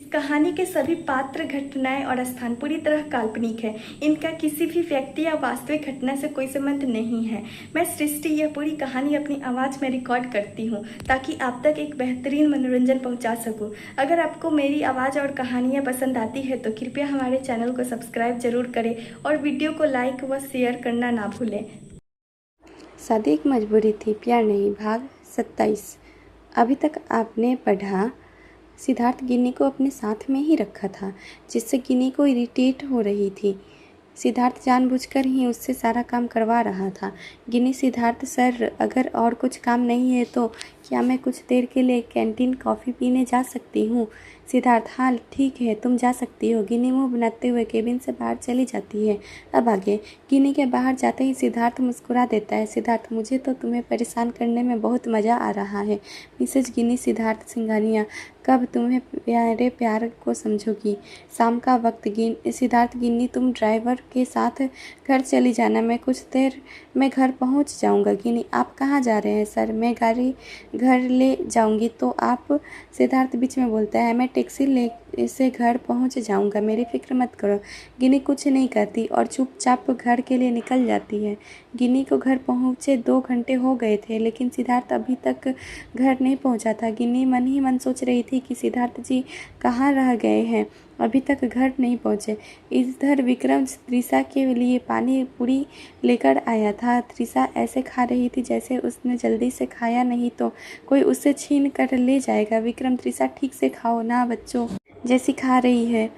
इस कहानी के सभी पात्र, घटनाएं और स्थान पूरी तरह काल्पनिक है। इनका किसी भी व्यक्ति या वास्तविक घटना से कोई संबंध नहीं है। मैं सृष्टि यह पूरी कहानी अपनी आवाज़ में रिकॉर्ड करती हूँ ताकि आप तक एक बेहतरीन मनोरंजन पहुँचा सकूँ। अगर आपको मेरी आवाज़ और कहानियाँ पसंद आती है तो कृपया हमारे चैनल को सब्सक्राइब जरूर करें और वीडियो को लाइक व शेयर करना ना भूलें। शादी एक मजबूरी थी, प्यार नहीं। भाग 27। अभी तक आपने पढ़ा। सिद्धार्थ गिन्नी को अपने साथ में ही रखा था, जिससे गिन्नी को इरिटेट हो रही थी। सिद्धार्थ जानबूझकर ही उससे सारा काम करवा रहा था। गिन्नी, सिद्धार्थ सर, अगर और कुछ काम नहीं है तो क्या मैं कुछ देर के लिए कैंटीन कॉफ़ी पीने जा सकती हूँ? सिद्धार्थ, हाँ ठीक है, तुम जा सकती हो। गिन्नी मुंह बनाते हुए केबिन से बाहर चली जाती है। अब आगे। गिन्नी के बाहर जाते ही सिद्धार्थ मुस्कुरा देता है। सिद्धार्थ, मुझे तो तुम्हें परेशान करने में बहुत मज़ा आ रहा है। मिसेज गिन्नी, सिद्धार्थ सिंघानिया, कब तुम्हें मेरे प्यार को समझोगी? शाम का वक्त। सिद्धार्थ, गिन्नी, तुम ड्राइवर के साथ घर चली जाना, मैं कुछ देर में घर पहुंच जाऊंगा। गिन्नी, आप कहाँ जा रहे हैं? सर, मैं गाड़ी घर ले जाऊंगी तो आप? सिद्धार्थ बीच में बोलता है, मैं टैक्सी ले से घर पहुंच जाऊंगा, मेरी फिक्र मत करो। गिन्नी कुछ नहीं कहती और चुपचाप घर के लिए निकल जाती है। गिन्नी को घर पहुंचे 2 घंटे हो गए थे, लेकिन सिद्धार्थ अभी तक घर नहीं पहुंचा था। गिन्नी मन ही मन सोच रही थी कि सिद्धार्थ जी कहाँ रह गए हैं, अभी तक घर नहीं पहुंचे। इधर विक्रम त्रिशा के लिए पानी पूरी लेकर आया था। त्रिशा ऐसे खा रही थी जैसे उसने जल्दी से खाया नहीं तो कोई उससे छीन कर ले जाएगा। विक्रम, त्रिशा ठीक से खाओ ना बच्चों, जैसी खा रही है।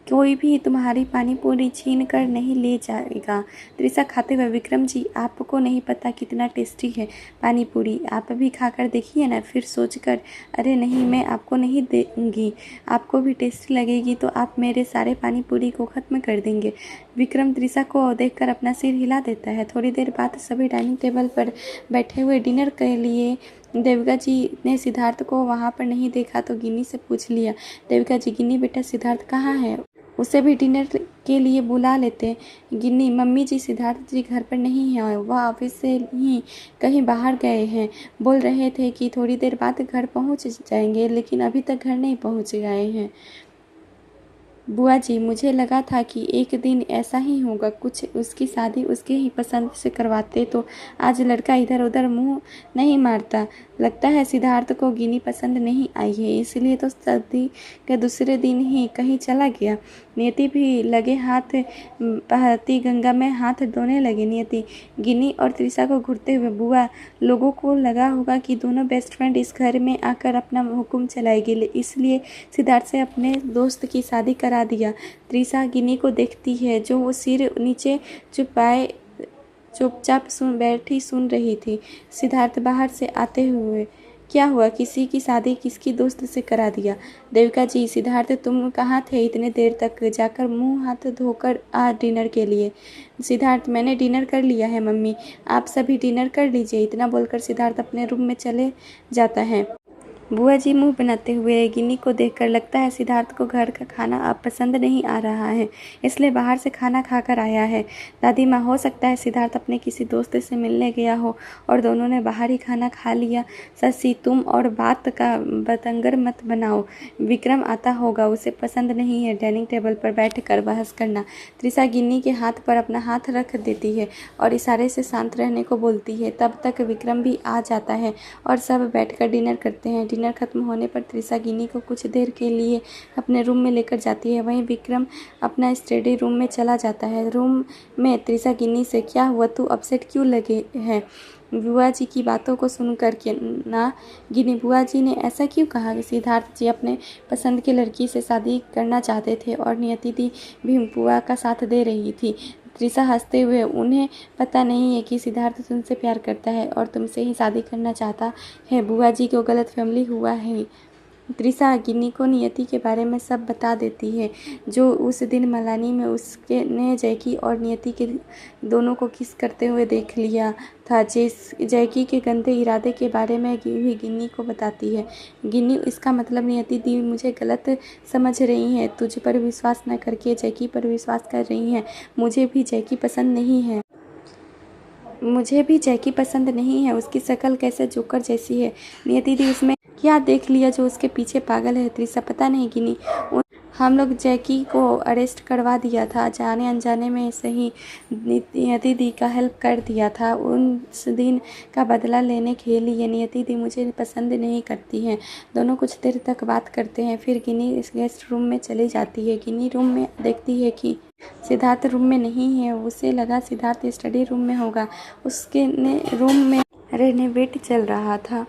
कोई भी तुम्हारी पानी पूरी छीन कर नहीं ले जाएगा। त्रिशा खाते हुए, विक्रम जी, आपको नहीं पता कितना टेस्टी है पानी पूरी, आप भी खाकर देखिए ना। फिर सोचकर, अरे नहीं, मैं आपको नहीं दूंगी, आपको भी टेस्टी लगेगी तो आप मेरे सारे पानी पूरी को ख़त्म कर देंगे। विक्रम त्रिशा को देखकर अपना सिर हिला देता है। थोड़ी देर बाद सभी डाइनिंग टेबल पर बैठे हुए डिनर के लिए। देविका जी ने सिद्धार्थ को वहाँ पर नहीं देखा तो गिन्नी से पूछ लिया। देविका जी, गिन्नी बेटा, सिद्धार्थ कहाँ है? उसे भी डिनर के लिए बुला लेते। गिन्नी, मम्मी जी, सिद्धार्थ जी घर पर नहीं है, वह ऑफिस से ही कहीं बाहर गए हैं। बोल रहे थे कि थोड़ी देर बाद घर पहुंच जाएंगे, लेकिन अभी तक घर नहीं पहुंच गए हैं। बुआ जी, मुझे लगा था कि एक दिन ऐसा ही होगा, कुछ उसकी शादी उसके ही पसंद से करवाते तो आज लड़का इधर उधर मुंह नहीं मारता। लगता है सिद्धार्थ को गिन्नी पसंद नहीं आई है, इसलिए तो शादी के दूसरे दिन ही कहीं चला गया। नियति भी लगे हाथ बहती गंगा में हाथ धोने लगी। नियति गिन्नी और त्रिशा को घूरते हुए, बुआ, लोगों को लगा होगा कि दोनों बेस्ट फ्रेंड इस घर में आकर अपना हुक्म चलाएगी, इसलिए सिद्धार्थ से अपने दोस्त की शादी करा दिया। त्रिशा गिन्नी को देखती है जो वो सिर नीचे चुपाए चुपचाप बैठी सुन रही थी। सिद्धार्थ बाहर से आते हुए, क्या हुआ, किसी की शादी किसकी दोस्त से करा दिया? देविका जी, सिद्धार्थ तुम कहाँ थे इतने देर तक? जाकर मुंह हाथ धोकर आ डिनर के लिए। सिद्धार्थ, मैंने डिनर कर लिया है मम्मी, आप सभी डिनर कर लीजिए। इतना बोलकर सिद्धार्थ अपने रूम में चले जाता है। बुआ जी मुंह बनाते हुए, गिन्नी को देखकर लगता है सिद्धार्थ को घर का खाना अब पसंद नहीं आ रहा है, इसलिए बाहर से खाना खाकर आया है। दादी माँ, हो सकता है सिद्धार्थ अपने किसी दोस्त से मिलने गया हो और दोनों ने बाहर ही खाना खा लिया। ससी, तुम और बात का बतंगर मत बनाओ, विक्रम आता होगा, उसे पसंद नहीं है डाइनिंग टेबल पर बैठ कर बहस करना। त्रिशा गिन्नी के हाथ पर अपना हाथ रख देती है और इशारे से शांत रहने को बोलती है। तब तक विक्रम भी आ जाता है और सब बैठकर डिनर करते हैं। डिनर खत्म होने पर त्रिशा गिन्नी को कुछ देर के लिए अपने रूम में लेकर जाती है। वहीं विक्रम अपना स्टडी रूम में चला जाता है। रूम में त्रिशा गिन्नी से, क्या हुआ, तू अपसेट क्यों लगे है? बुआ जी की बातों को सुनकर के ना गिन्नी, बुआ जी ने ऐसा क्यों कहा कि सिद्धार्थ जी अपने पसंद की लड़की से शादी करना चाहते थे और नियति दी भी बुआ का साथ दे रही थी। त्रिशा हंसते हुए, उन्हें पता नहीं है कि सिद्धार्थ तुमसे प्यार करता है और तुमसे ही शादी करना चाहता है। बुआ जी को गलतफहमी हुआ है। त्रिशा गिन्नी को नियति के बारे में सब बता देती है, जो उस दिन मलानी में उसके ने जैकी और नियति के दोनों को किस करते हुए देख लिया था। जैकी के गंदे इरादे के बारे में भी गिन्नी को बताती है। गिन्नी, इसका मतलब नियति दी मुझे गलत समझ रही है, तुझ पर विश्वास न करके जैकी पर विश्वास कर रही है। मुझे भी जैकी पसंद नहीं है, उसकी शक्ल कैसे जोकर जैसी है। नियति दी उसमें क्या देख लिया जो उसके पीछे पागल है त्रिशा, पता नहीं गिनी। हम लोग जैकी को अरेस्ट करवा दिया था, जाने अनजाने में सही नियति दी का हेल्प कर दिया था। उस दिन का बदला लेने के लिए नियति दी मुझे पसंद नहीं करती हैं। दोनों कुछ देर तक बात करते हैं, फिर गिनी इस गेस्ट रूम में चली जाती है। गिनी रूम में देखती है कि सिद्धार्थ रूम में नहीं है। उसे लगा सिद्धार्थ स्टडी रूम में होगा। उसके रूम में रेनोवेट चल रहा था,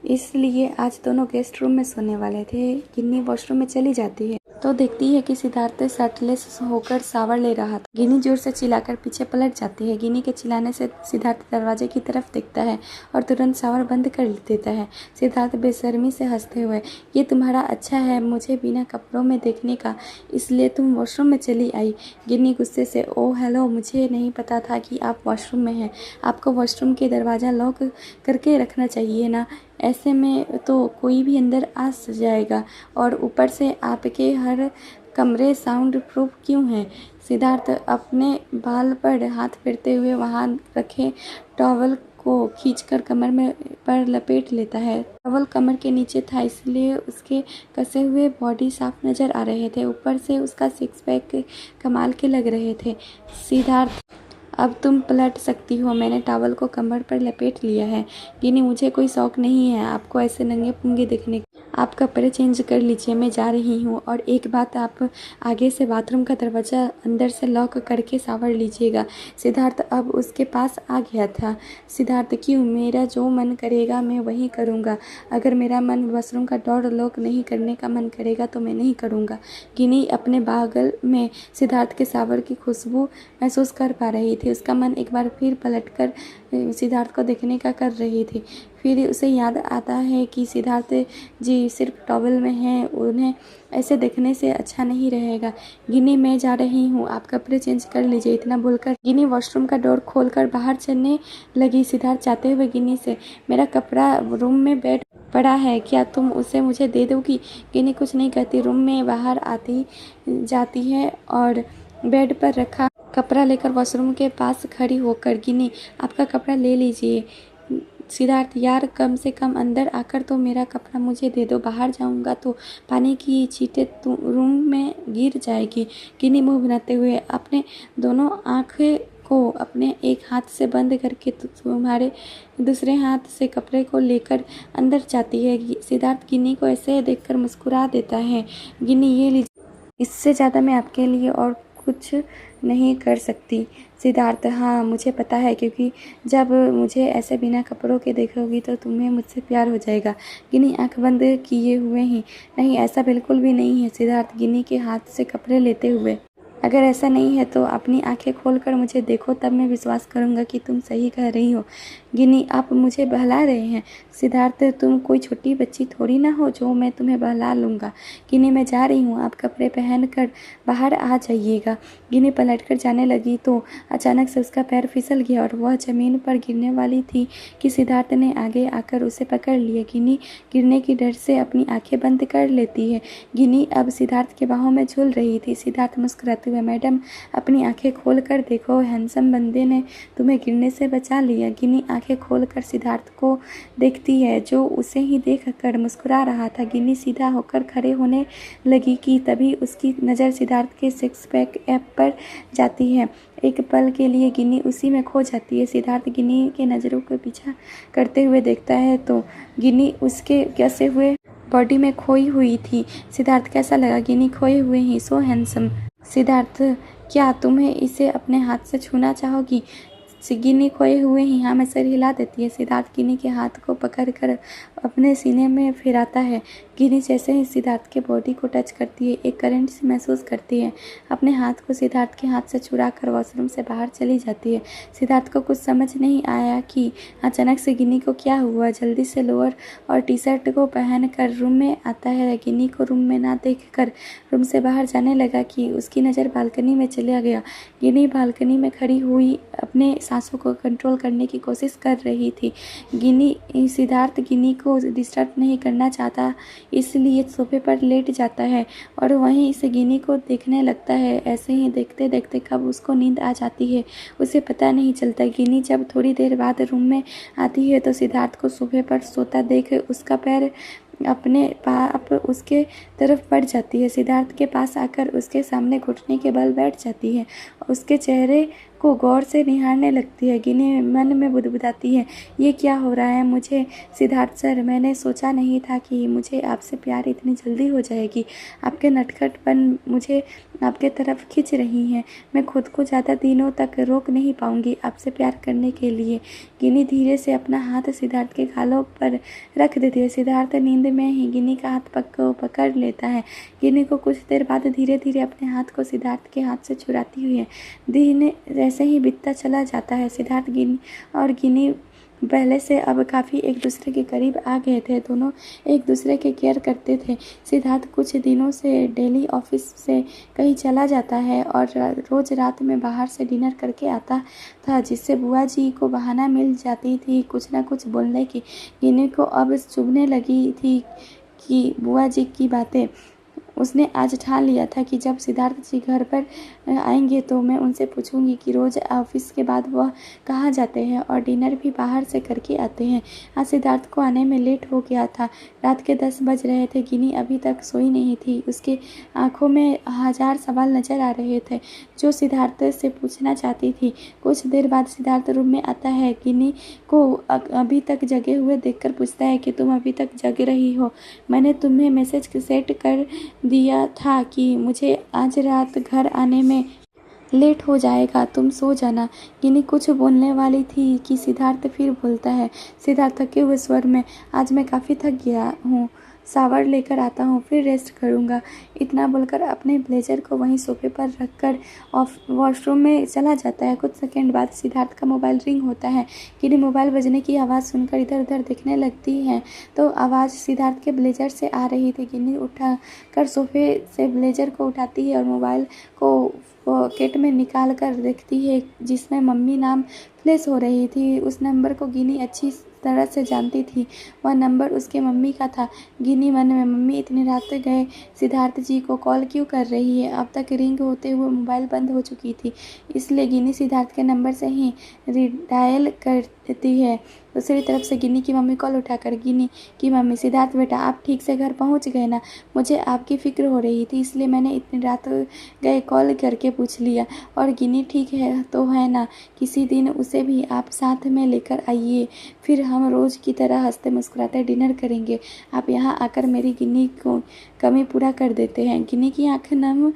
इसलिए आज दोनों गेस्ट रूम में सोने वाले थे। गिन्नी वॉशरूम में चली जाती है तो देखती है कि सिद्धार्थ शर्टलेस होकर शावर ले रहा था। गिनी जोर से चिल्लाकर पीछे पलट जाती है। गिनी के चिल्लाने से सिद्धार्थ दरवाजे की तरफ देखता है और तुरंत शावर बंद कर देता है। सिद्धार्थ बेशर्मी से हंसते हुए, ये तुम्हारा अच्छा है मुझे बिना कपड़ों में देखने का, इसलिए तुम वॉशरूम में चली आई। गिनी गुस्से से, ओह हेलो, मुझे नहीं पता था कि आप वॉशरूम में हैं। आपको वॉशरूम के दरवाज़ा लॉक करके रखना चाहिए ना, ऐसे में तो कोई भी अंदर आ जाएगा। और ऊपर से आपके हर कमरे साउंड प्रूफ क्यों हैं? सिद्धार्थ अपने बाल पर हाथ फेरते हुए वहां रखे टॉवल को खींचकर कमर में पर लपेट लेता है। टॉवल कमर के नीचे था, इसलिए उसके कसे हुए बॉडी साफ नजर आ रहे थे। ऊपर से उसका सिक्स पैक कमाल के लग रहे थे। सिद्धार्थ, अब तुम पलट सकती हो, मैंने टॉवल को कमर पर लपेट लिया है। गिनी, मुझे कोई शौक नहीं है आपको ऐसे नंगे पुंगे देखने का। आप कपड़े चेंज कर लीजिए, मैं जा रही हूँ। और एक बात, आप आगे से बाथरूम का दरवाज़ा अंदर से लॉक करके शावर लीजिएगा। सिद्धार्थ अब उसके पास आ गया था। सिद्धार्थ, क्यों? मेरा जो मन करेगा मैं वही करूँगा। अगर मेरा मन वॉशरूम का डोर लॉक नहीं करने का मन करेगा तो मैं नहीं करूँगा। गिनी अपने बागल में सिद्धार्थ के शावर की खुशबू महसूस कर पा रही थी। उसका मन एक बार फिर पलटकर सिद्धार्थ को देखने का कर रही थी। फिर उसे याद आता है कि सिद्धार्थ जी सिर्फ टॉवल में हैं, उन्हें ऐसे देखने से अच्छा नहीं रहेगा। गिनी, मैं जा रही हूँ, आप कपड़े चेंज कर लीजिए। इतना बोलकर गिनी वॉशरूम का डोर खोलकर बाहर चलने लगी। सिद्धार्थ चाहते हुए गिनी से, मेरा कपड़ा रूम में बेड पड़ा है, क्या तुम उसे मुझे दे दोगी? गिनी कुछ नहीं कहती, रूम में बाहर आती जाती है और बेड पर रखा कपड़ा लेकर वॉशरूम के पास खड़ी होकर, गिनी आपका कपड़ा ले लीजिए। सिद्धार्थ, यार कम से कम अंदर आकर तो मेरा कपड़ा मुझे दे दो, बाहर जाऊंगा तो पानी की छींटे रूम में गिर जाएगी। गिनी मुंह बनाते हुए अपने दोनों आंखें को अपने एक हाथ से बंद करके तुम्हारे दूसरे हाथ से कपड़े को लेकर अंदर जाती है। सिद्धार्थ गिनी को ऐसे देखकर मुस्कुरा देता है। गिनी, ये लीजिए, इससे ज़्यादा मैं आपके लिए और कुछ नहीं कर सकती। सिद्धार्थ, हाँ मुझे पता है, क्योंकि जब मुझे ऐसे बिना कपड़ों के देखोगी तो तुम्हें मुझसे प्यार हो जाएगा। गिनी आंख बंद किए हुए ही, नहीं ऐसा बिल्कुल भी नहीं है। सिद्धार्थ गिनी के हाथ से कपड़े लेते हुए, अगर ऐसा नहीं है तो अपनी आंखें खोलकर मुझे देखो, तब मैं विश्वास करूंगा कि तुम सही कह रही हो। गिनी, आप मुझे बहला रहे हैं। सिद्धार्थ, तुम कोई छोटी बच्ची थोड़ी ना हो जो मैं तुम्हें बहला लूँगा। गिनी, मैं जा रही हूँ, आप कपड़े पहनकर बाहर आ जाइएगा। गिनी पलटकर जाने लगी तो अचानक से उसका पैर फिसल गया और वह जमीन पर गिरने वाली थी कि सिद्धार्थ ने आगे आकर उसे पकड़ लिया। गिनी गिरने की डर से अपनी आंखें बंद कर लेती है। गिनी अब सिद्धार्थ के बाहों में झूल रही थी। सिद्धार्थ मुस्कुराते हुए, मैडम अपनी आंखें खोल कर देखो, हैंडसम बंदे ने तुम्हें गिरने से बचा लिया। गिनी आंखें खोलकर सिद्धार्थ को देखती है जो उसे ही देख कर मुस्कुरा रहा था। गिनी सीधा होकर खड़े होने लगी कि तभी उसकी नज़र सिद्धार्थ के सिक्स पैक ऐप पर जाती है। एक पल के लिए गिनी उसी में खो जाती है। सिद्धार्थ गिनी के नज़रों को पीछा करते हुए देखता है तो गिनी उसके कसे हुए बॉडी में खोई हुई थी। सिद्धार्थ, कैसा लगा? गिनी, खोए हुए ही, सो हैंडसम। सिद्धार्थ, क्या तुम्हें इसे अपने हाथ से छूना चाहोगी? गिनी खोए हुए ही हाँ में सर हिला देती है। सिद्धार्थ गिनी के हाथ को पकड़कर अपने सीने में फिराता है। गिनी जैसे ही सिद्धार्थ के बॉडी को टच करती है, एक करंट से महसूस करती है। अपने हाथ को सिद्धार्थ के हाथ से छुड़ाकर वॉशरूम से बाहर चली जाती है। सिद्धार्थ को कुछ समझ नहीं आया कि अचानक से गिनी को क्या हुआ। जल्दी से लोअर और टी शर्ट को पहनकर रूम में आता है। गिनी को रूम में ना देखकर रूम से बाहर जाने लगा कि उसकी नज़र बालकनी में चला गया। गिनी बालकनी में खड़ी हुई अपने सांसों को कंट्रोल करने की कोशिश कर रही थी। सिद्धार्थ गिनी को डिस्टर्ब नहीं करना चाहता, इसलिए सोफे पर लेट जाता है और वहीं से गिनी को देखने लगता है। ऐसे ही देखते देखते कब उसको नींद आ जाती है उसे पता नहीं चलता। गिनी जब थोड़ी देर बाद रूम में आती है तो सिद्धार्थ को सोफे पर सोता देख उसका पैर अपने आप उसके तरफ बढ़ जाती है। सिद्धार्थ के पास आकर उसके सामने घुटने के बल बैठ जाती है। उसके चेहरे को गौर से निहारने लगती है। गिनी मन में बुदबुदाती है, ये क्या हो रहा है मुझे? सिद्धार्थ सर, मैंने सोचा नहीं था कि मुझे आपसे प्यार इतनी जल्दी हो जाएगी। आपके नटखटपन मुझे आपके तरफ खींच रही हैं। मैं खुद को ज़्यादा दिनों तक रोक नहीं पाऊंगी आपसे प्यार करने के लिए। गिनी धीरे से अपना हाथ सिद्धार्थ के गालों पर रख देती है। सिद्धार्थ नींद में ही गिनी का हाथ पकड़ लेता है। गिनी को कुछ देर बाद धीरे धीरे अपने हाथ को सिद्धार्थ के हाथ से छुड़ाती हुई है। दिन जैसे ही बीतता चला जाता है, सिद्धार्थ गिनी पहले से अब काफ़ी एक दूसरे के करीब आ गए थे। दोनों एक दूसरे के केयर करते थे। सिद्धार्थ कुछ दिनों से डेली ऑफिस से कहीं चला जाता है और रोज़ रात में बाहर से डिनर करके आता था, जिससे बुआ जी को बहाना मिल जाती थी कुछ ना कुछ बोलने की। गिनी को अब चुभने लगी थी कि बुआ जी की बातें। उसने आज ठान लिया था कि जब सिद्धार्थ जी घर पर आएंगे तो मैं उनसे पूछूंगी कि रोज़ ऑफिस के बाद वह कहाँ जाते हैं और डिनर भी बाहर से करके आते हैं। आज सिद्धार्थ को आने में लेट हो गया था। रात के 10 बज रहे थे। गिनी अभी तक सोई नहीं थी। उसके आंखों में हजार सवाल नजर आ रहे थे जो सिद्धार्थ से पूछना चाहती थी। कुछ देर बाद सिद्धार्थ रूम में आता है। गिनी को अभी तक जगे हुए देखकर पूछता है कि तुम अभी तक जग रही हो? मैंने तुम्हें मैसेज सेट कर दिया था कि मुझे आज रात घर आने में लेट हो जाएगा, तुम सो जाना। गिनी कुछ बोलने वाली थी कि सिद्धार्थ फिर बोलता है, सिद्धार्थ थके हुए स्वर में, आज मैं काफ़ी थक गया हूँ, शावर लेकर आता हूँ, फिर रेस्ट करूँगा। इतना बोलकर अपने ब्लेजर को वहीं सोफे पर रखकर वॉशरूम में चला जाता है। कुछ सेकंड बाद सिद्धार्थ का मोबाइल रिंग होता है। गिनी मोबाइल बजने की आवाज़ सुनकर इधर उधर देखने लगती है तो आवाज़ सिद्धार्थ के ब्लेजर से आ रही थी। गिनी उठाकर सोफे से ब्लेजर को उठाती है और मोबाइल को पॉकेट में निकाल कर देखती है जिसमें मम्मी नाम फ्लैश हो रही थी। उस नंबर को गिनी अच्छी तरह से जानती थी। वह नंबर उसके मम्मी का था। गिनी मन में, मम्मी इतनी रात गए सिद्धार्थ जी को कॉल क्यों कर रही है? अब तक रिंग होते हुए मोबाइल बंद हो चुकी थी, इसलिए गिनी सिद्धार्थ के नंबर से ही रिडायल करती है। दूसरी तरफ से गिनी की मम्मी कॉल उठाकर, गिनी की मम्मी, सिद्धार्थ बेटा आप ठीक से घर पहुंच गए ना? मुझे आपकी फ़िक्र हो रही थी इसलिए मैंने इतनी रात गए कॉल करके पूछ लिया। और गिनी ठीक है तो है ना? किसी दिन उसे भी आप साथ में लेकर आइए, फिर हम रोज़ की तरह हंसते मुस्कुराते डिनर करेंगे। आप यहाँ आकर मेरी गिनी को कमी पूरा कर देते हैं। गिनी की आँख नम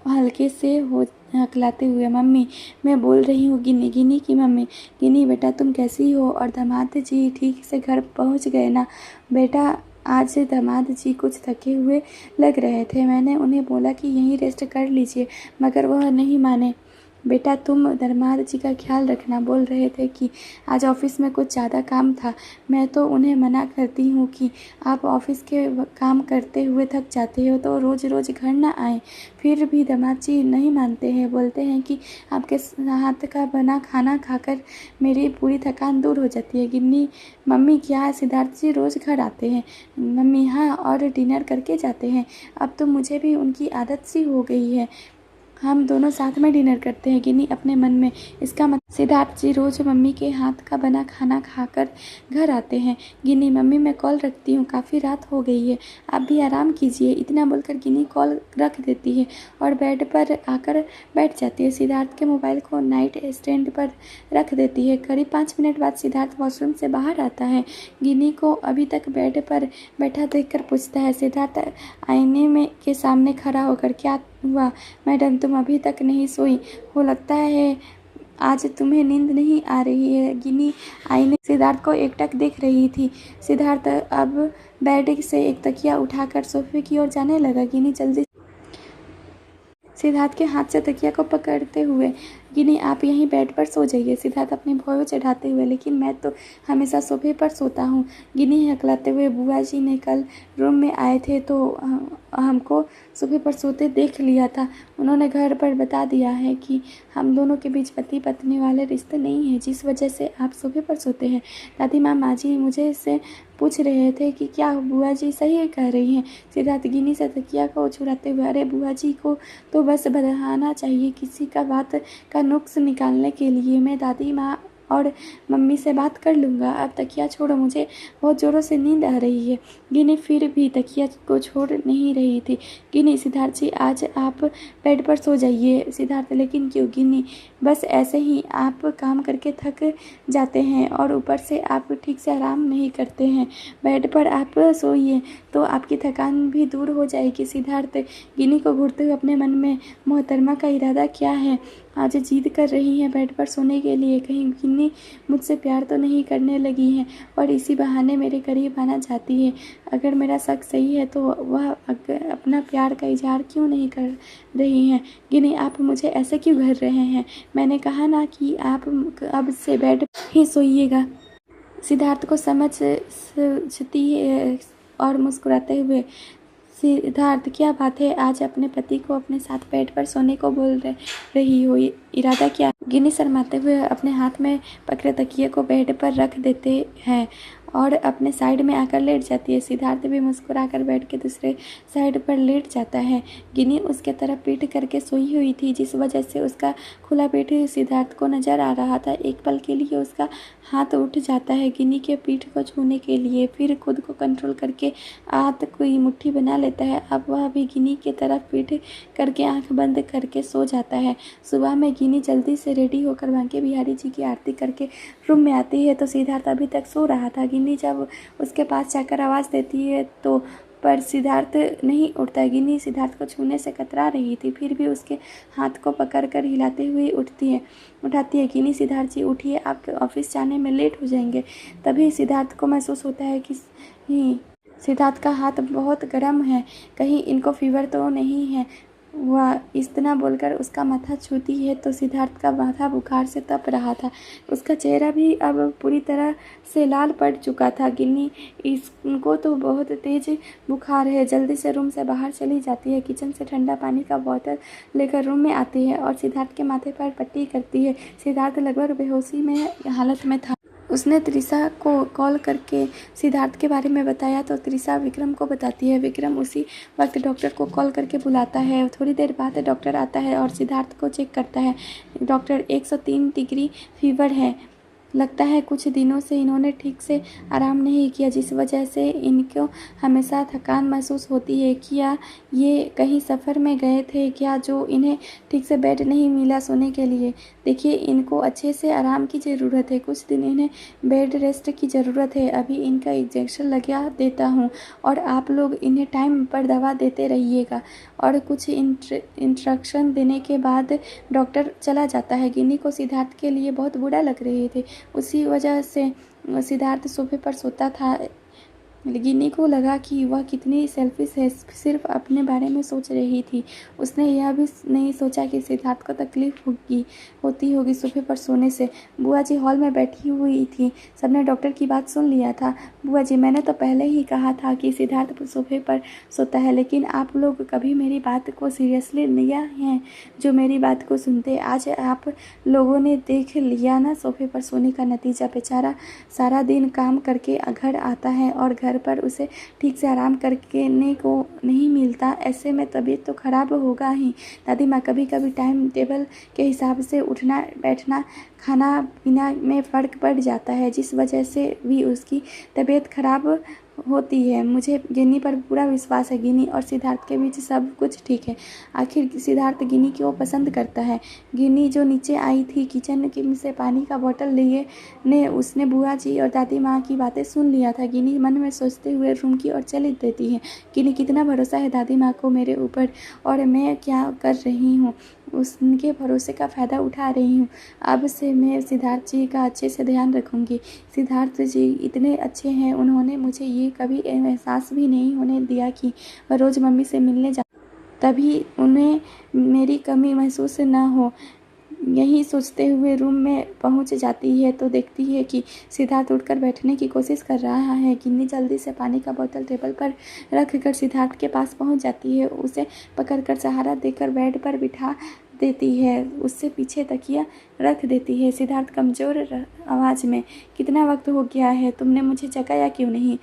हल्के से हो हकलाते हुए, मम्मी मैं बोल रही हूँ गिनी। गिनी की मम्मी, गिनी बेटा तुम कैसी हो? और दामाद जी ठीक से घर पहुँच गए ना? बेटा आज दामाद जी कुछ थके हुए लग रहे थे, मैंने उन्हें बोला कि यहीं रेस्ट कर लीजिए मगर वह नहीं माने। बेटा तुम दामाद जी का ख्याल रखना, बोल रहे थे कि आज ऑफिस में कुछ ज़्यादा काम था। मैं तो उन्हें मना करती हूँ कि आप ऑफिस के काम करते हुए थक जाते हो तो रोज़ रोज़ घर ना आए, फिर भी दामाद जी नहीं मानते हैं। बोलते हैं कि आपके हाथ का बना खाना खाकर मेरी पूरी थकान दूर हो जाती है। गिन्नी मम्मी क्या सिद्धार्थ जी रोज़ घर आते हैं? मम्मी हाँ, और डिनर करके जाते हैं। अब तो मुझे भी उनकी आदत सी हो गई है, हम दोनों साथ में डिनर करते हैं। गिनी अपने मन में, इसका मतलब सिद्धार्थ जी रोज़ मम्मी के हाथ का बना खाना खाकर घर आते हैं। गिनी मम्मी मैं कॉल रखती हूँ, काफ़ी रात हो गई है, आप भी आराम कीजिए। इतना बोलकर गिनी कॉल रख देती है और बेड पर आकर बैठ जाती है। सिद्धार्थ के मोबाइल को नाइट स्टैंड पर रख देती है। करीब 5 मिनट बाद सिद्धार्थ वॉशरूम से बाहर आता है। गिनी को अभी तक बेड पर बैठा देखकर पूछता है। सिद्धार्थ आईने में के सामने खड़ा होकर, क्या हुआ मैडम, तुम अभी तक नहीं सोई हो? लगता है आज तुम्हें नींद नहीं आ रही है। गिनी आईने सिद्धार्थ को एकटक देख रही थी। सिद्धार्थ अब बेड से एक तकिया उठाकर सोफे की ओर जाने लगा। गिनी जल्दी सिद्धार्थ के हाथ से तकिया को पकड़ते हुए, गिनी आप यहीं बेड पर सो जाइए। सिद्धार्थ अपनी भौं चढ़ाते हुए, लेकिन मैं तो हमेशा सोफे पर सोता हूँ। गिनी हकलाते हुए, बुआ जी ने कल रूम में आए थे तो हमको सोफे पर सोते देख लिया था। उन्होंने घर पर बता दिया है कि हम दोनों के बीच पति पत्नी वाले रिश्ते नहीं हैं, जिस वजह से आप सोफे पर सोते हैं। दादी माँ जी मुझे से पूछ रहे थे कि क्या बुआ जी सही कह रही हैं। सिद्धार्थ गिनी से तकिया को छुड़ाते हुए, अरे बुआ जी को तो बस बहाना चाहिए किसी का बात का नुक्स निकालने के लिए। मैं दादी माँ और मम्मी से बात कर लूँगा। अब तकिया छोड़ो, मुझे बहुत ज़ोरों से नींद आ रही है। गिनी फिर भी तकिया को छोड़ नहीं रही थी। गिनी, सिद्धार्थ जी आज आप बेड पर सो जाइए। सिद्धार्थ, लेकिन क्यों गिनी? बस ऐसे ही, आप काम करके थक जाते हैं और ऊपर से आप ठीक से आराम नहीं करते हैं। बेड पर आप सोइए तो आपकी थकान भी दूर हो जाएगी। सिद्धार्थ गिनी को घूरते हुए अपने मन में, मोहतरमा का इरादा क्या है? आज जिद कर रही हैं बेड पर सोने के लिए। कहीं गिनी मुझसे प्यार तो नहीं करने लगी हैं और इसी बहाने मेरे करीब आना चाहती है। अगर मेरा शक सही है तो वह अपना प्यार का इजहार क्यों नहीं कर रही हैं? गिनी, आप मुझे ऐसे क्यों घर रहे हैं? मैंने कहा ना कि आप अब से बेड ही सोइएगा। सिद्धार्थ को समझती है और मुस्कुराते हुए, सिद्धार्थ क्या बात है, आज अपने पति को अपने साथ बेड पर सोने को बोल रही हो, इरादा क्या? गिनी शर्माते हुए अपने हाथ में पकड़े तकिए को बेड पर रख देते हैं और अपने साइड में आकर लेट जाती है। सिद्धार्थ भी मुस्कुराकर बेड के दूसरे साइड पर लेट जाता है। गिनी उसके तरफ पीठ करके सोई हुई थी, जिस वजह से उसका खुला पीठ सिद्धार्थ को नजर आ रहा था। एक पल के लिए उसका हाथ उठ जाता है गिनी के पीठ को छूने के लिए, फिर खुद को कंट्रोल करके हाथ की मुट्ठी बना लेता है। अब वह भी गिनी की तरफ पीठ करके आंख बंद करके सो जाता है। सुबह में गिनी जल्दी से रेडी होकर बांके बिहारी जी की आरती करके रूम में आती है तो सिद्धार्थ अभी तक सो रहा था। गिनी जब उसके पास जाकर आवाज़ देती है तो पर सिद्धार्थ नहीं उठता। गिनी सिद्धार्थ को छूने से कतरा रही थी, फिर भी उसके हाथ को पकड़कर हिलाते हुए उठाती है। गिनी, सिद्धार्थ जी उठिए, आपके ऑफिस जाने में लेट हो जाएंगे। तभी सिद्धार्थ को महसूस होता है कि सिद्धार्थ का हाथ बहुत गर्म है, कहीं इनको फीवर तो नहीं है। वह इतना बोलकर उसका माथा छूती है तो सिद्धार्थ का माथा बुखार से तप रहा था। उसका चेहरा भी अब पूरी तरह से लाल पड़ चुका था। गिनी, इसको तो बहुत तेज बुखार है। जल्दी से रूम से बाहर चली जाती है। किचन से ठंडा पानी का बोतल लेकर रूम में आती है और सिद्धार्थ के माथे पर पट्टी करती है। सिद्धार्थ लगभग बेहोशी में हालत में था। उसने त्रिशा को कॉल करके सिद्धार्थ के बारे में बताया तो त्रिशा विक्रम को बताती है। विक्रम उसी वक्त डॉक्टर को कॉल करके बुलाता है। थोड़ी देर बाद डॉक्टर आता है और सिद्धार्थ को चेक करता है। डॉक्टर, 103 डिग्री फीवर है। लगता है कुछ दिनों से इन्होंने ठीक से आराम नहीं किया, जिस वजह से इनको हमेशा थकान महसूस होती है। क्या ये कहीं सफ़र में गए थे क्या, जो इन्हें ठीक से बेड नहीं मिला सोने के लिए? देखिए, इनको अच्छे से आराम की ज़रूरत है, कुछ दिन इन्हें बेड रेस्ट की ज़रूरत है। अभी इनका इंजेक्शन लगा देता हूँ और आप लोग इन्हें टाइम पर दवा देते रहिएगा। और कुछ इंस्ट्रक्शन देने के बाद डॉक्टर चला जाता है। गिनी को सिद्धार्थ के लिए बहुत बुरा लग रही थी, उसी वजह से सिद्धार्थ सोफे पर सोता था। गिनी को लगा कि वह कितनी सेल्फिश है, सिर्फ अपने बारे में सोच रही थी। उसने यह भी नहीं सोचा कि सिद्धार्थ को तकलीफ होती होगी सोफे पर सोने से। बुआ जी हॉल में बैठी हुई थी, सबने डॉक्टर की बात सुन लिया था। बुआ जी, मैंने तो पहले ही कहा था कि सिद्धार्थ सोफे पर सोता है, लेकिन आप लोग कभी मेरी बात को सीरियसली लिया है जो मेरी बात को सुनते। आज आप लोगों ने देख लिया ना सोफे पर सोने का नतीजा। बेचारा सारा दिन काम करके घर आता है और घर पर उसे ठीक से आराम करने को नहीं मिलता। ऐसे में तबीयत तो खराब होगा ही। दादी माँ, कभी कभी टाइम टेबल के हिसाब से उठना बैठना खाना पीना में फ़र्क पड़ जाता है, जिस वजह से भी उसकी तबीयत खराब होती है। मुझे गिनी पर पूरा विश्वास है। गिनी और सिद्धार्थ के बीच सब कुछ ठीक है। आखिर सिद्धार्थ गिनी को पसंद करता है। गिनी जो नीचे आई थी किचन से पानी का बोतल लिए ने उसने बुआ जी और दादी माँ की बातें सुन लिया था। गिनी मन में सोचते हुए रूम की ओर चली देती है। गिनी, कितना भरोसा है दादी माँ को मेरे ऊपर, और मैं क्या कर रही हूँ, उसके भरोसे का फ़ायदा उठा रही हूँ। अब से मैं सिद्धार्थ जी का अच्छे से ध्यान रखूँगी। सिद्धार्थ जी इतने अच्छे हैं, उन्होंने मुझे ये कभी एहसास भी नहीं होने दिया कि वह रोज़ मम्मी से मिलने जा, तभी उन्हें मेरी कमी महसूस न हो। यही सोचते हुए रूम में पहुंच जाती है तो देखती है कि सिद्धार्थ उठकर बैठने की कोशिश कर रहा है। गिन्नी जल्दी से पानी का बोतल टेबल पर रख कर सिद्धार्थ के पास पहुंच जाती है। उसे पकड़कर सहारा देकर बेड पर बिठा देती है, उससे पीछे तकिया रख देती है। सिद्धार्थ कमज़ोर आवाज़ में, कितना वक्त हो गया है, तुमने मुझे जगाया क्यों नहीं?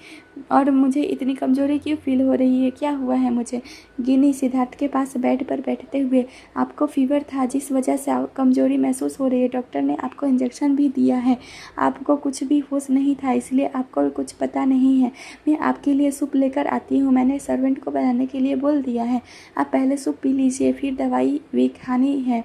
और मुझे इतनी कमज़ोरी क्यों फील हो रही है, क्या हुआ है मुझे? गिनी सिद्धार्थ के पास बेड पर बैठते हुए, आपको फीवर था जिस वजह से कमज़ोरी महसूस हो रही है। डॉक्टर ने आपको इंजेक्शन भी दिया है, आपको कुछ भी होश नहीं था इसलिए आपको कुछ पता नहीं है। मैं आपके लिए सूप लेकर आती हूँ, मैंने सर्वेंट को बनाने के लिए बोल दिया है। आप पहले सूप पी लीजिए, फिर दवाई भी खानी है।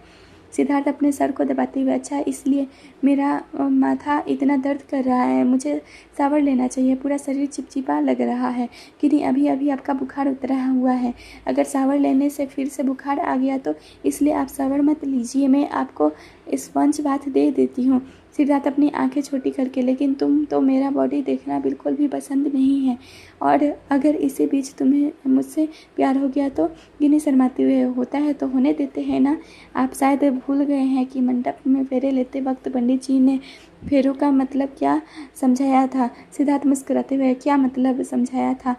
सिद्धार्थ अपने सर को दबाते हुए, अच्छा इसलिए मेरा माथा इतना दर्द कर रहा है, मुझे शावर लेना चाहिए, पूरा शरीर चिपचिपा लग रहा है। कि अभी अभी आपका बुखार उतरा हुआ है, अगर शावर लेने से फिर से बुखार आ गया तो इसलिए आप शावर मत लीजिए, मैं आपको स्पंज बाथ दे देती हूँ। सिद्धार्थ अपनी आंखें छोटी करके, लेकिन तुम तो मेरा बॉडी देखना बिल्कुल भी पसंद नहीं है, और अगर इसी बीच तुम्हें मुझसे प्यार हो गया तो? गिनी शर्माते हुए, होता है तो होने देते हैं ना। आप शायद भूल गए हैं कि मंडप में फेरे लेते वक्त पंडित जी ने फेरों का मतलब क्या समझाया था। सिद्धार्थ मुस्कुराते हुए, क्या मतलब समझाया था,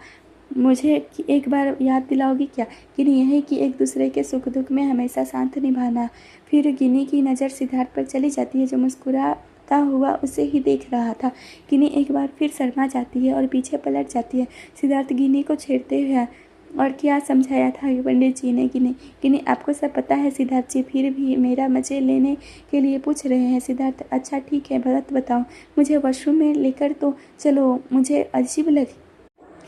मुझे एक बार याद दिलाओगी क्या? गिनी, यही कि एक दूसरे के सुख दुख में हमेशा साथ निभाना। फिर गिनी की नज़र सिद्धार्थ पर चली जाती है जो मुस्कुराता हुआ उसे ही देख रहा था। गिनी एक बार फिर शर्मा जाती है और पीछे पलट जाती है। सिद्धार्थ गिनी को छेड़ते हुए, और क्या समझाया था पंडित जी ने? गिनी, आपको सब पता है सिद्धार्थ जी, फिर भी मेरा मजे लेने के लिए पूछ रहे हैं। सिद्धार्थ, अच्छा ठीक है, बात बताओ, मुझे वॉशरूम में लेकर तो चलो, मुझे अजीब लग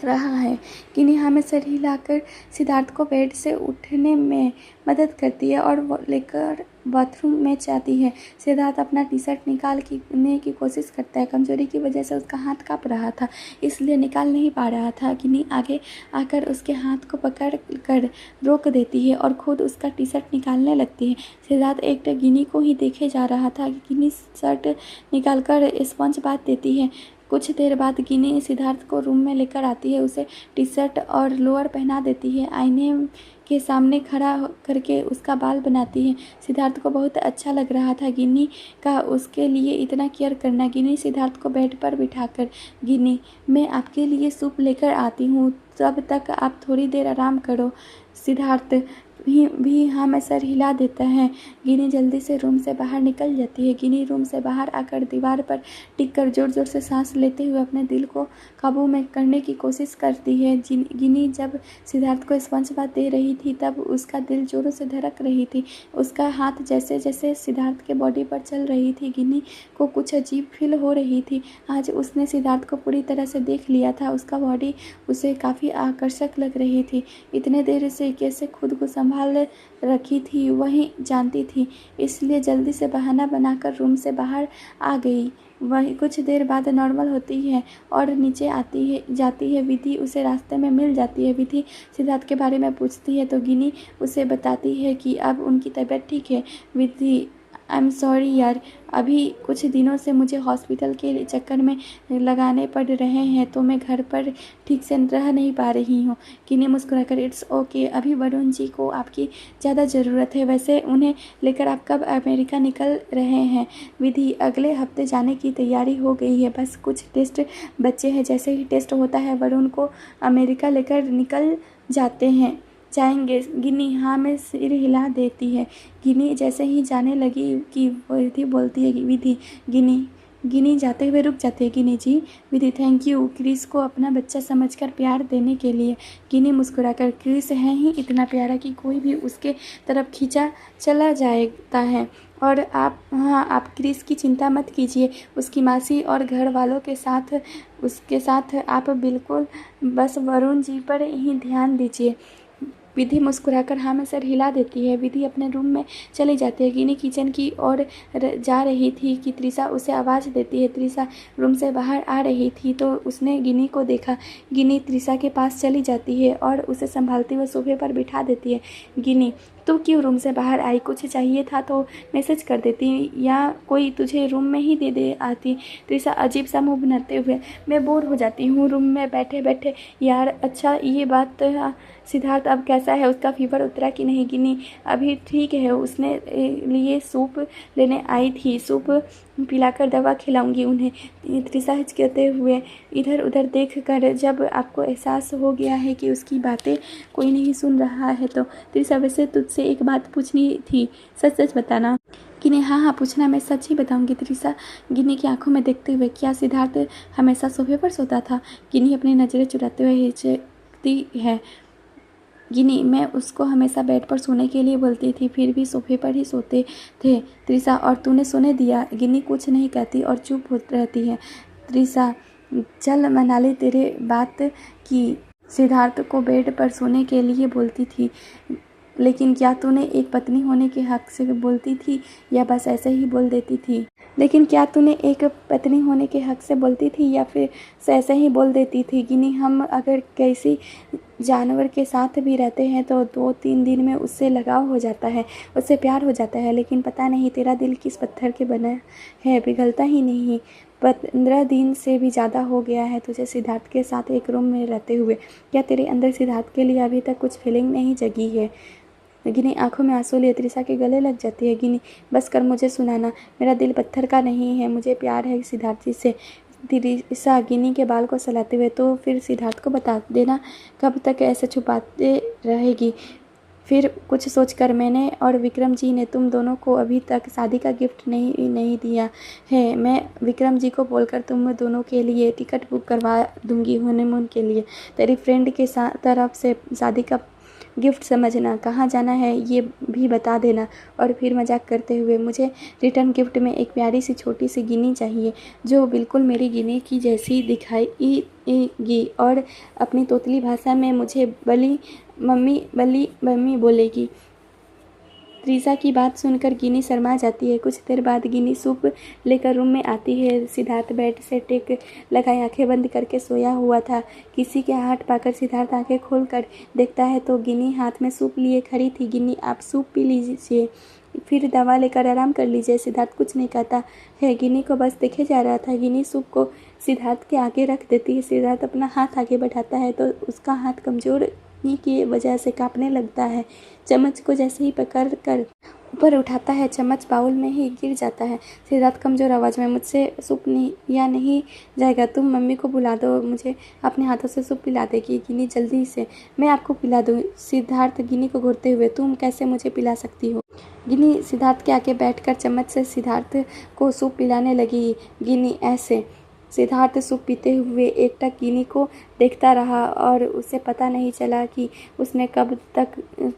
रहा है। गिनी हाँ में सर हिलाकर सिद्धार्थ को बेड से उठने में मदद करती है और वो लेकर बाथरूम में जाती है। सिद्धार्थ अपना टी शर्ट निकालने की कोशिश करता है, कमजोरी की वजह से उसका हाथ काँप रहा था इसलिए निकाल नहीं पा रहा था। गिनी आगे आकर उसके हाथ को पकड़ कर रोक देती है और खुद उसका टी शर्ट निकालने लगती है। सिद्धार्थ एकटक गिनी को ही देखे जा रहा था कि गिनी शर्ट निकालकर स्पंज बांध देती है। कुछ देर बाद गिनी सिद्धार्थ को रूम में लेकर आती है, उसे टी शर्ट और लोअर पहना देती है, आईने के सामने खड़ा करके उसका बाल बनाती है। सिद्धार्थ को बहुत अच्छा लग रहा था गिनी का उसके लिए इतना केयर करना। गिनी सिद्धार्थ को बेड पर बिठाकर, गिनी मैं आपके लिए सूप लेकर आती हूँ, तब तक आप थोड़ी देर आराम करो। सिद्धार्थ भी हाँ में सर हिला देता है। गिनी जल्दी से रूम से बाहर निकल जाती है। गिनी रूम से बाहर आकर दीवार पर टिककर जोर जोर से सांस लेते हुए अपने दिल को काबू में करने की कोशिश करती है। गिनी जब सिद्धार्थ को स्पंज बाथ दे रही थी तब उसका दिल जोरों से धड़क रही थी। उसका हाथ जैसे जैसे सिद्धार्थ के बॉडी पर चल रही थी, गिनी को कुछ अजीब फील हो रही थी। आज उसने सिद्धार्थ को पूरी तरह से देख लिया था, उसका बॉडी उसे काफ़ी आकर्षक लग रही थी। इतने देर से कैसे खुद को संभाल रखी थी वही जानती थी, इसलिए जल्दी से बहाना बनाकर रूम से बाहर आ गई। वही कुछ देर बाद नॉर्मल होती है और नीचे जाती है। विधि उसे रास्ते में मिल जाती है। विधि सिद्धार्थ के बारे में पूछती है तो गिनी उसे बताती है कि अब उनकी तबीयत ठीक है। विधि, आई एम सॉरी यार, अभी कुछ दिनों से मुझे हॉस्पिटल के चक्कर में लगाने पड़ रहे हैं तो मैं घर पर ठीक से रह नहीं पा रही हूँ। गिनी मुस्कुराकर, इट्स ओके, अभी वरुण जी को आपकी ज़्यादा ज़रूरत है। वैसे उन्हें लेकर आप कब अमेरिका निकल रहे हैं? विधि, अगले हफ्ते जाने की तैयारी हो गई है, बस कुछ टेस्ट बचे हैं, जैसे ही टेस्ट होता है वरुण को अमेरिका लेकर निकल जाएंगे। गिनी हाँ में सिर हिला देती है। गिनी जैसे ही जाने लगी कि विधि बोलती है, विधि, गिनी जाते हुए रुक जाती है। गिनी जी, विधि, थैंक यू क्रिस को अपना बच्चा समझकर प्यार देने के लिए। गिनी मुस्कुराकर, क्रिस है ही इतना प्यारा कि कोई भी उसके तरफ खींचा चला जाता है। और आप क्रिस की चिंता मत कीजिए, उसकी मासी और घर वालों के साथ उसके साथ आप बिल्कुल बस वरुण जी पर ही ध्यान दीजिए। विधि मुस्कुराकर हाँ में सर हिला देती है। विधि अपने रूम में चली जाती है। गिनी किचन की ओर जा रही थी कि त्रिशा उसे आवाज़ देती है। त्रिशा रूम से बाहर आ रही थी तो उसने गिनी को देखा। गिनी त्रिशा के पास चली जाती है और उसे संभालते हुए सोफे पर बिठा देती है। गिनी, तू क्यों रूम से बाहर आई? कुछ चाहिए था तो मैसेज कर देती या कोई तुझे रूम में ही दे आती। त्रिशा अजीब सा मुँह बनाते हुए, मैं बोर हो जाती हूँ रूम में बैठे बैठे यार। अच्छा ये बात, सिद्धार्थ अब कैसा है, उसका फीवर उतरा कि नहीं? गिनी, अभी ठीक है, उसने लिए सूप लेने आई थी, सूप पिलाकर दवा खिलाऊंगी उन्हें। त्रिशा हिचकिचाते हुए इधर उधर देख कर, जब आपको एहसास हो गया है कि उसकी बातें कोई नहीं सुन रहा है तो त्रिशा, वैसे तुझसे एक बात पूछनी थी, सच सच बताना। गिनी हाँ हाँ पूछना, मैं सच ही बताऊंगी त्रिशा गिनी की आंखों में देखते हुए। क्या सिद्धार्थ हमेशा सोफे पर सोता था? गिनी अपनी नज़रें चुराते हुए हिचकती है। गिनी मैं उसको हमेशा बेड पर सोने के लिए बोलती थी, फिर भी सोफे पर ही सोते थे त्रिशा, और तूने सोने दिया? गिनी कुछ नहीं कहती और चुप हो रहती है। त्रिशा चल मनाली तेरे बात की, सिद्धार्थ को बेड पर सोने के लिए बोलती थी, लेकिन क्या तूने एक पत्नी होने के हक से बोलती थी या बस ऐसे ही बोल देती थी? लेकिन क्या तूने एक पत्नी होने के हक से बोलती थी या फिर ऐसे ही बोल देती थी? गिनी हम अगर किसी जानवर के साथ भी रहते हैं तो 2-3 दिन में उससे लगाव हो जाता है, उससे प्यार हो जाता है, लेकिन पता नहीं तेरा दिल किस पत्थर के बना है, पिघलता ही नहीं। 15 दिन से भी ज़्यादा हो गया है तुझे सिद्धार्थ के साथ एक रूम में रहते हुए। क्या तेरे अंदर सिद्धार्थ के लिए अभी तक कुछ फीलिंग नहीं जगी है? गिनी आंखों में आंसू लिए त्रिशा के गले लग जाती है। गिनी बस कर मुझे सुनाना, मेरा दिल पत्थर का नहीं है, मुझे प्यार है सिद्धार्थ जी से। त्रिशा गिनी के बाल को सहलाते हुए, तो फिर सिद्धार्थ को बता देना, कब तक ऐसे छुपाते रहेगी? फिर कुछ सोचकर मैंने और विक्रम जी ने तुम दोनों को अभी तक शादी का गिफ्ट नहीं दिया है। मैं विक्रम जी को बोलकर तुम दोनों के लिए टिकट बुक करवा दूंगी हनीमून के लिए। तेरी फ्रेंड के तरफ से शादी का गिफ्ट समझना, कहाँ जाना है ये भी बता देना। और फिर मजाक करते हुए, मुझे रिटर्न गिफ्ट में एक प्यारी सी छोटी सी गिनी चाहिए जो बिल्कुल मेरी गिनी की जैसी दिखाएगी और अपनी तोतली भाषा में मुझे बली मम्मी बोलेगी। त्रिशा की बात सुनकर गिनी शर्मा जाती है। कुछ देर बाद गिनी सूप लेकर रूम में आती है। सिद्धार्थ बेड से टेक लगाए आंखें बंद करके सोया हुआ था। किसी के हाथ पाकर सिद्धार्थ आंखें खोलकर देखता है तो गिनी हाथ में सूप लिए खड़ी थी। गिनी आप सूप पी लीजिए, फिर दवा लेकर आराम कर लीजिए। सिद्धार्थ कुछ नहीं कहता है, गिनी को बस देखे जा रहा था। गिनी सूप को सिद्धार्थ के आगे रख देती है। सिद्धार्थ अपना हाथ आगे बढ़ाता है तो उसका हाथ कमजोर की वजह से कांपने लगता है। चम्मच को जैसे ही पकड़ कर ऊपर उठाता है, चम्मच बाउल में ही गिर जाता है। सिद्धार्थ कमजोर आवाज़ में, मुझसे सूप नहीं जाएगा, तुम मम्मी को बुला दो, मुझे अपने हाथों से सूप पिला देगी। गिनी जल्दी से, मैं आपको पिला दूँ। सिद्धार्थ गिनी को घूरते हुए, तुम कैसे मुझे पिला सकती हो? गिनी सिद्धार्थ के आगे बैठकर चम्मच से सिद्धार्थ को सूप पिलाने लगी। गिनी ऐसे। सिद्धार्थ सूप पीते हुए एकटक गिनी को देखता रहा और उसे पता नहीं चला कि उसने कब तक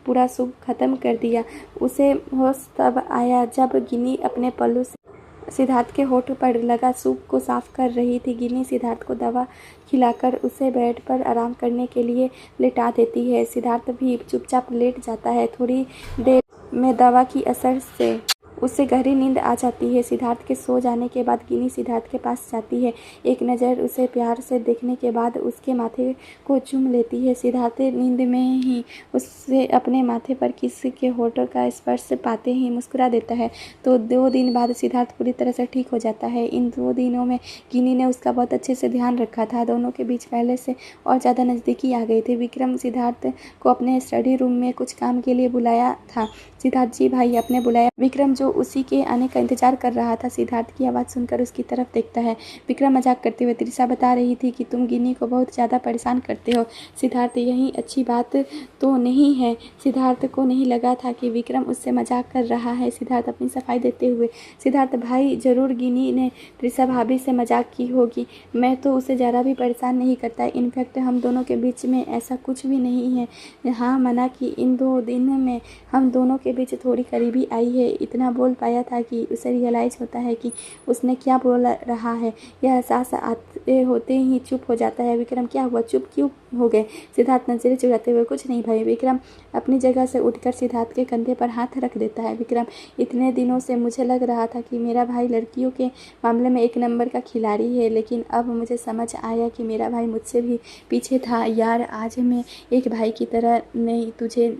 पूरा सूप खत्म कर दिया। उसे होश तब आया जब गिनी अपने पल्लू से सिद्धार्थ के होठ पर लगा सूप को साफ कर रही थी। गिनी सिद्धार्थ को दवा खिलाकर उसे बेड पर आराम करने के लिए लेटा देती है। सिद्धार्थ भी चुपचाप लेट जाता है। थोड़ी देर में दवा की असर से उससे गहरी नींद आ जाती है। सिद्धार्थ के सो जाने के बाद गिनी सिद्धार्थ के पास जाती है। एक नज़र उसे प्यार से देखने के बाद उसके माथे को चूम लेती है। सिद्धार्थ नींद में ही उससे अपने माथे पर किसी के होठों का स्पर्श पाते ही मुस्कुरा देता है। तो 2 दिन बाद सिद्धार्थ पूरी तरह से ठीक हो जाता है। इन 2 दिनों में गिनी ने उसका बहुत अच्छे से ध्यान रखा था। दोनों के बीच पहले से और ज़्यादा नज़दीकी आ गई थी। विक्रम सिद्धार्थ को अपने स्टडी रूम में कुछ काम के लिए बुलाया था। सिद्धार्थ जी भाई आपने बुलाया। विक्रम जो उसी के आने का इंतजार कर रहा था, सिद्धार्थ की आवाज़ सुनकर उसकी तरफ देखता है। विक्रम मजाक करते हुए, त्रिशा बता रही थी कि तुम गिनी को बहुत ज़्यादा परेशान करते हो। सिद्धार्थ यही अच्छी बात तो नहीं है। सिद्धार्थ को नहीं लगा था कि विक्रम उससे मजाक कर रहा है। सिद्धार्थ अपनी सफाई देते हुए, सिद्धार्थ भाई ज़रूर गिनी ने त्रिशा भाभी से मजाक की होगी, मैं तो उसे ज़रा भी परेशान नहीं करता। इनफैक्ट हम दोनों के बीच में ऐसा कुछ भी नहीं है। हाँ मना कि इन 2 दिन में हम दोनों के बीच थोड़ी करीबी आई है। इतना बोल पाया था कि उसे रियलाइज़ होता है कि उसने क्या बोल रहा है। यह एहसास आते होते ही चुप हो जाता है। विक्रम क्या हुआ, चुप क्यों हो गए? सिद्धार्थ नजरें चुराते हुए, कुछ नहीं भाई। विक्रम अपनी जगह से उठकर सिद्धार्थ के कंधे पर हाथ रख देता है। विक्रम इतने दिनों से मुझे लग रहा था कि मेरा भाई लड़कियों के मामले में 1 नंबर का खिलाड़ी है, लेकिन अब मुझे समझ आया कि मेरा भाई मुझसे भी पीछे था। यार आज मैं एक भाई की तरह नहीं तुझे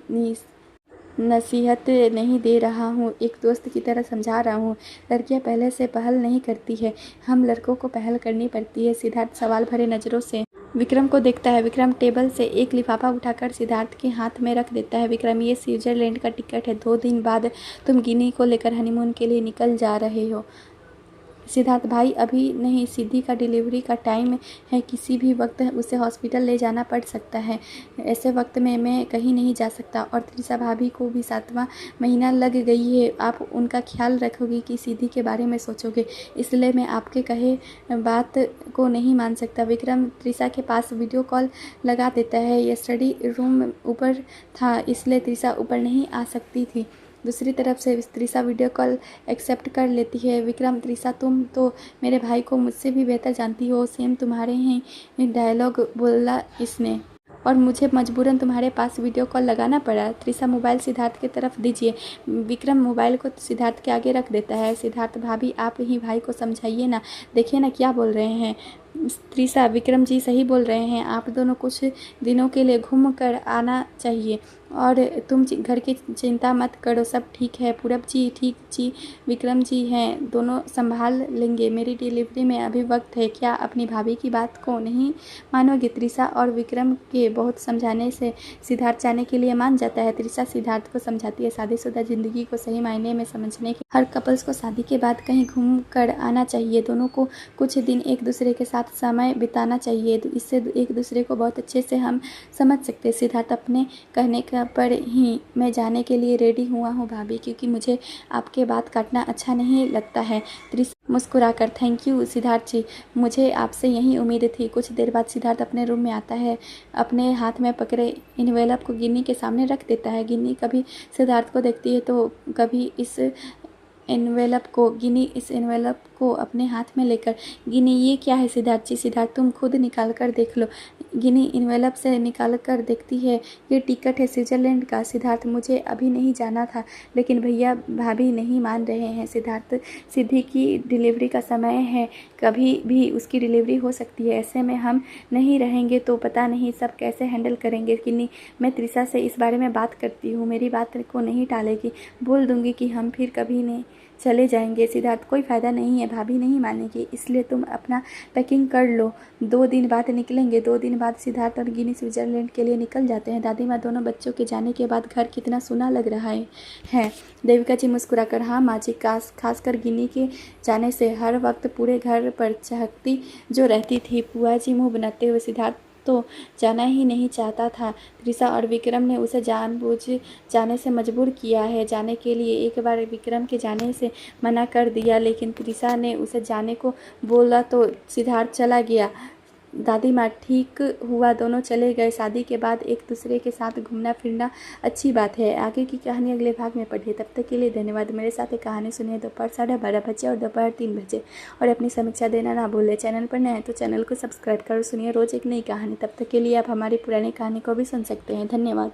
नसीहत नहीं दे रहा हूँ, एक दोस्त की तरह समझा रहा हूँ। लड़कियाँ पहले से पहल नहीं करती है, हम लड़कों को पहल करनी पड़ती है। सिद्धार्थ सवाल भरे नज़रों से विक्रम को देखता है। विक्रम टेबल से एक लिफाफा उठाकर सिद्धार्थ के हाथ में रख देता है। विक्रम ये स्विट्जरलैंड का टिकट है, 2 दिन बाद तुम गिनी को लेकर हनीमून के लिए निकल जा रहे हो। सिद्धार्थ भाई अभी नहीं, सिद्धि का डिलीवरी का टाइम है, किसी भी वक्त उसे हॉस्पिटल ले जाना पड़ सकता है। ऐसे वक्त में मैं कहीं नहीं जा सकता। और त्रिशा भाभी को भी 7वां महीना लग गई है, आप उनका ख्याल रखोगे कि सिद्धि के बारे में सोचोगे, इसलिए मैं आपके कहे बात को नहीं मान सकता। विक्रम त्रिशा के पास वीडियो कॉल लगा देता है। यह स्टडी रूम ऊपर था, इसलिए त्रिशा ऊपर नहीं आ सकती थी। दूसरी तरफ से त्रिशा वीडियो कॉल एक्सेप्ट कर लेती है। विक्रम, त्रिशा तुम तो मेरे भाई को मुझसे भी बेहतर जानती हो, सेम तुम्हारे ही डायलॉग बोला इसने, और मुझे मजबूरन तुम्हारे पास वीडियो कॉल लगाना पड़ा। त्रिशा, मोबाइल सिद्धार्थ की तरफ दीजिए। विक्रम मोबाइल को सिद्धार्थ के आगे रख देता है। सिद्धार्थ, भाभी आप ही भाई को समझाइए ना, देखिए ना क्या बोल रहे हैं। त्रिशा, विक्रम जी सही बोल रहे हैं, आप दोनों कुछ दिनों के लिए घूम कर आना चाहिए, और तुम घर की चिंता मत करो, सब ठीक है। पूरब जी ठीक जी, विक्रम जी हैं, दोनों संभाल लेंगे, मेरी डिलीवरी में अभी वक्त है, क्या अपनी भाभी की बात को नहीं मानोगे। त्रिशा और विक्रम के बहुत समझाने से सिद्धार्थ जाने के लिए मान जाता है। त्रिशा सिद्धार्थ को समझाती है, शादीशुदा ज़िंदगी को सही मायने में समझने के हर कपल्स को शादी के बाद कहीं घूम कर आना चाहिए। दोनों को कुछ दिन एक दूसरे के साथ समय बिताना चाहिए, इससे एक दूसरे को बहुत अच्छे से हम समझ सकते हैं। सिद्धार्थ, अपने कहने का पर ही मैं जाने के लिए रेडी हुआ हूँ भाभी, क्योंकि मुझे आपके बात काटना अच्छा नहीं लगता है। त्रिशा मुस्कुराकर, थैंक यू सिद्धार्थ जी, मुझे आपसे यही उम्मीद थी। कुछ देर बाद सिद्धार्थ अपने रूम में आता है, अपने हाथ में पकड़े इन्वेलप को गिन्नी के सामने रख देता है। गिन्नी कभी सिद्धार्थ को देखती है तो कभी इस इन्वेलप को अपने हाथ में लेकर, गिनी ये क्या है सिद्धार्थ जी। सिद्धार्थ, तुम खुद निकाल कर देख लो। गिनी इन्वेलप से निकाल कर देखती है, ये टिकट है स्विट्ज़रलैंड का। सिद्धार्थ, मुझे अभी नहीं जाना था, लेकिन भैया भाभी नहीं मान रहे हैं। सिद्धार्थ, सिद्धि की डिलीवरी का समय है, कभी भी उसकी डिलीवरी हो सकती है, ऐसे में हम नहीं रहेंगे तो पता नहीं सब कैसे हैंडल करेंगे। गिनी, मैं त्रिशा से इस बारे में बात करती हूँ, मेरी बात को नहीं टालेगी, बोल दूंगी कि हम फिर कभी नहीं चले जाएंगे। सिद्धार्थ, कोई फ़ायदा नहीं है, भाभी नहीं मानेगी, इसलिए तुम अपना पैकिंग कर लो, 2 दिन बाद निकलेंगे। 2 दिन बाद सिद्धार्थ और गिनी स्विट्ज़रलैंड के लिए निकल जाते हैं। दादी माँ, दोनों बच्चों के जाने के बाद घर कितना सूना लग रहा है। देविका जी मुस्कुराकर, हाँ माँ जी, खासकर गिनी के जाने से हर वक्त पूरे घर पर चहकती जो रहती थी। बुआ जी मुँह बनाते हुए, सिद्धार्थ तो जाना ही नहीं चाहता था। त्रिशा और विक्रम ने उसे जानबूझ जाने से मजबूर किया है जाने के लिए। एक बार विक्रम के जाने से मना कर दिया, लेकिन त्रिशा ने उसे जाने को बोला तो सिद्धार्थ चला गया। दादी माँ, ठीक हुआ दोनों चले गए। शादी के बाद एक दूसरे के साथ घूमना फिरना अच्छी बात है। आगे की कहानी अगले भाग में पढ़िए। तब तक के लिए धन्यवाद। मेरे साथ एक कहानी सुनिए दोपहर 12:30 बजे और दोपहर 3 बजे, और अपनी समीक्षा देना ना भूलें। चैनल पर नए हैं तो चैनल को सब्सक्राइब कर सुनिए रोज़ एक नई कहानी। तब तक के लिए आप हमारी पुरानी कहानी को भी सुन सकते हैं। धन्यवाद।